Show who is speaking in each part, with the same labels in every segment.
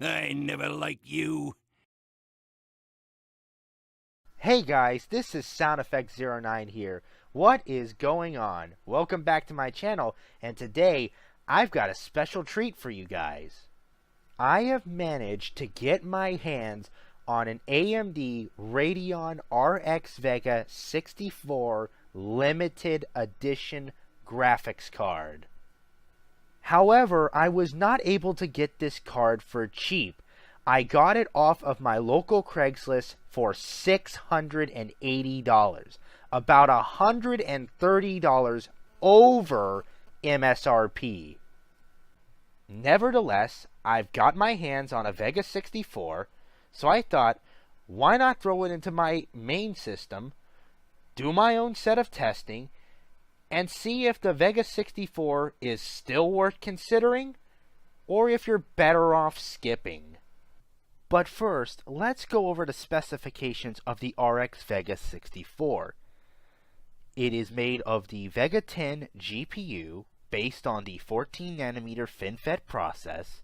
Speaker 1: I never liked you.
Speaker 2: Hey guys, this is SoundEffects09 here. What is going on? Welcome back to my channel, and today I've got a special treat for you guys. I have managed to get my hands on an AMD Radeon RX Vega 64 limited edition graphics card. However, I was not able to get this card for cheap. I got it off of my local Craigslist for $680, about $130 over MSRP. Nevertheless, I've got my hands on a Vega 64, so I thought, why not throw it into my main system, do my own set of testing, and see if the Vega 64 is still worth considering, or if you're better off skipping. But first, let's go over the specifications of the RX Vega 64. It is made of the Vega 10 GPU based on the 14nm FinFET process,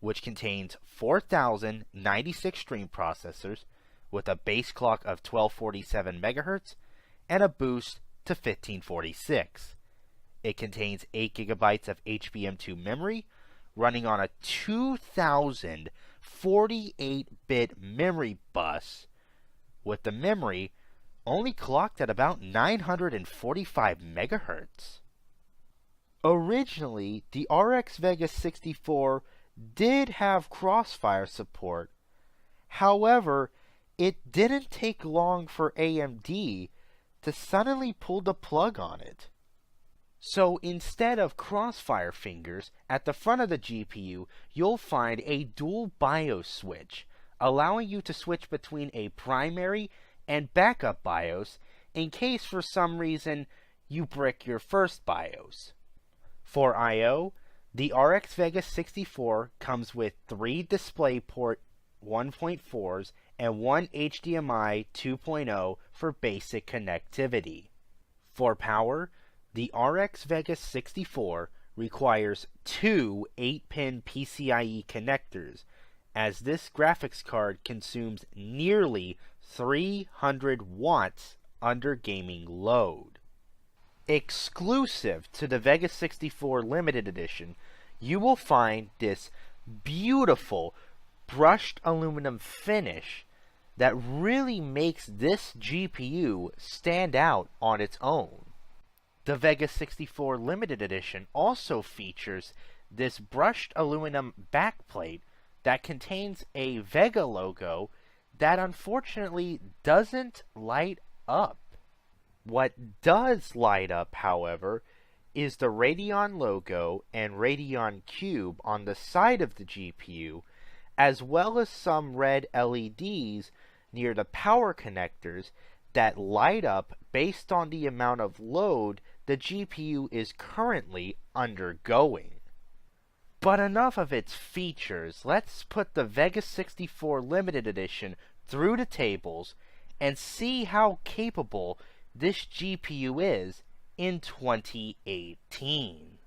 Speaker 2: which contains 4096 stream processors with a base clock of 1247 MHz and a boost to 1546. It contains 8 GB of HBM2 memory running on a 2048-bit memory bus, with the memory only clocked at about 945 MHz. Originally, the RX Vega 64 did have Crossfire support. However, it didn't take long for AMD to suddenly pull the plug on it. So instead of Crossfire fingers, at the front of the GPU, you'll find a dual BIOS switch, allowing you to switch between a primary and backup BIOS in case for some reason you brick your first BIOS. For I/O, the RX Vega 64 comes with 3 DisplayPort 1.4s and 1 HDMI 2.0 for basic connectivity. For power, the RX Vega 64 requires 2 8-pin PCIe connectors, as this graphics card consumes nearly 300 watts under gaming load. Exclusive to the Vega 64 Limited Edition, you will find this beautiful brushed aluminum finish that really makes this GPU stand out on its own. The Vega 64 Limited Edition also features this brushed aluminum backplate that contains a Vega logo that unfortunately doesn't light up. What does light up, however, is the Radeon logo and Radeon Cube on the side of the GPU, as well as some red LEDs near the power connectors that light up based on the amount of load the GPU is currently undergoing. But enough of its features. Let's put the Vega 64 Limited Edition through the tables and see how capable this GPU is in 2018.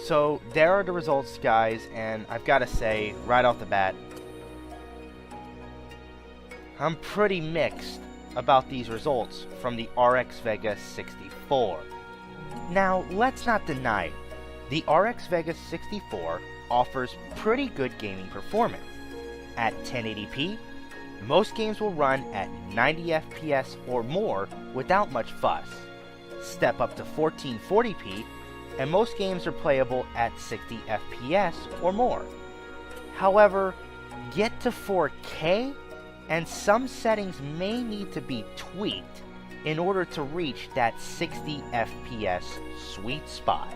Speaker 2: So there are the results, guys, and I've got to say, right off the bat, I'm pretty mixed about these results from the RX Vega 64. Now, let's not deny, the RX Vega 64 offers pretty good gaming performance. At 1080p, most games will run at 90 FPS or more without much fuss. Step up to 1440p, and most games are playable at 60 FPS or more. However, get to 4K, and some settings may need to be tweaked in order to reach that 60 FPS sweet spot.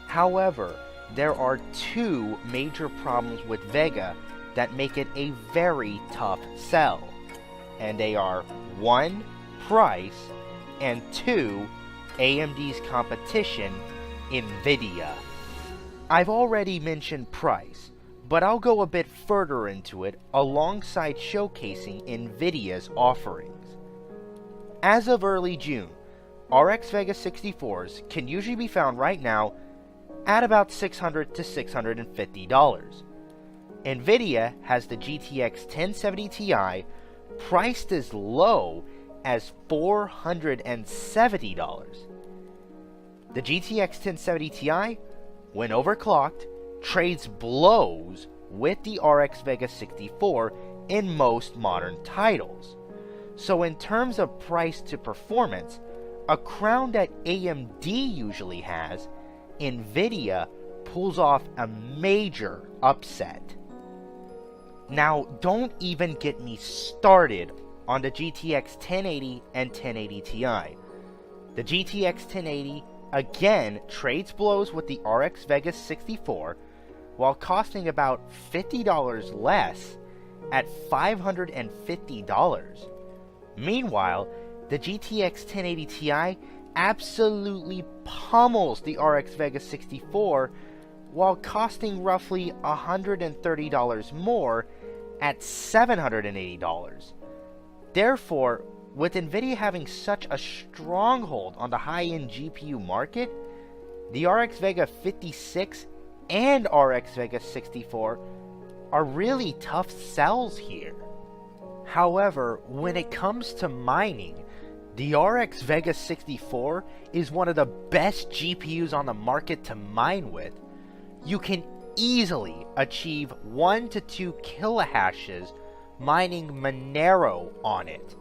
Speaker 2: However, there are two major problems with Vega that make it a very tough sell, and they are 1. Price, and 2. AMD's competition, NVIDIA. I've already mentioned price, but I'll go a bit further into it alongside showcasing NVIDIA's offerings. As of early June, RX Vega 64s can usually be found right now at about $600 to $650. NVIDIA has the GTX 1070 Ti priced as low as $470. The GTX 1070 Ti, when overclocked, trades blows with the RX Vega 64 in most modern titles. So in terms of price to performance, a crown that AMD usually has, NVIDIA pulls off a major upset. Now, don't even get me started on the GTX 1080 and 1080 Ti. The GTX 1080 again trades blows with the RX Vega 64 while costing about $50 less at $550. Meanwhile, the GTX 1080 Ti absolutely pummels the RX Vega 64 while costing roughly $130 more at $780. Therefore, with NVIDIA having such a stronghold on the high-end GPU market, the RX Vega 56 and RX Vega 64 are really tough sells here. However, when it comes to mining, the RX Vega 64 is one of the best GPUs on the market to mine with. You can easily achieve 1 to 2 kilohashes mining Monero on it.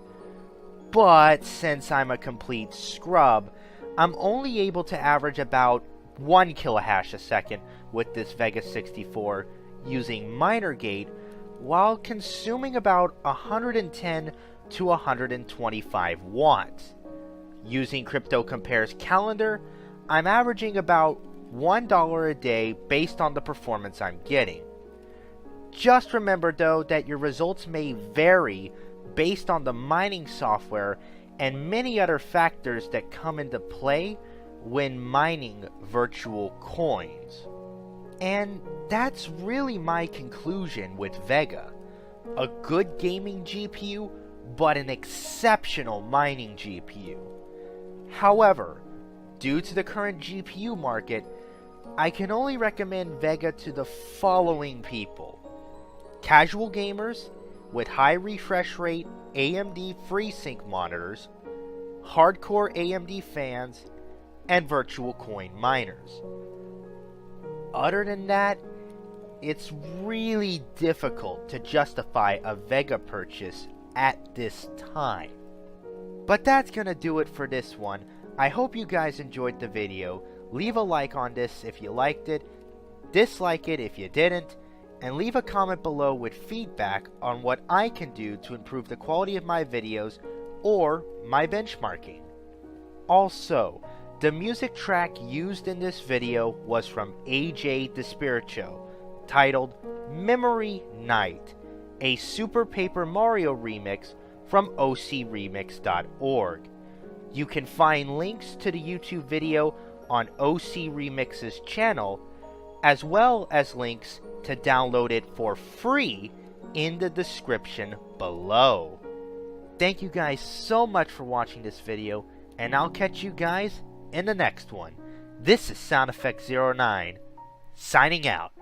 Speaker 2: But since I'm a complete scrub, I'm only able to average about 1 kilohash a second with this Vega 64 using MinerGate, while consuming about 110 to 125 watts. Using CryptoCompare's calendar, I'm averaging about $1 a day based on the performance I'm getting. Just remember though that your results may vary based on the mining software and many other factors that come into play when mining virtual coins. And that's really my conclusion with Vega. A good gaming GPU, but an exceptional mining GPU. However, due to the current GPU market, I can only recommend Vega to the following people: casual gamers with high refresh rate AMD FreeSync monitors, hardcore AMD fans, and virtual coin miners. Other than that, it's really difficult to justify a Vega purchase at this time. But that's gonna do it for this one. I hope you guys enjoyed the video. Leave a like on this if you liked it, dislike it if you didn't, and leave a comment below with feedback on what I can do to improve the quality of my videos or my benchmarking. Also, the music track used in this video was from AJ Despirito, titled Memory Night, a Super Paper Mario remix from ocremix.org. You can find links to the YouTube video on OC Remix's channel, as well as links to download it for free in the description below. Thank you guys so much for watching this video, and I'll catch you guys in the next one. This is Sound Effect 09, signing out.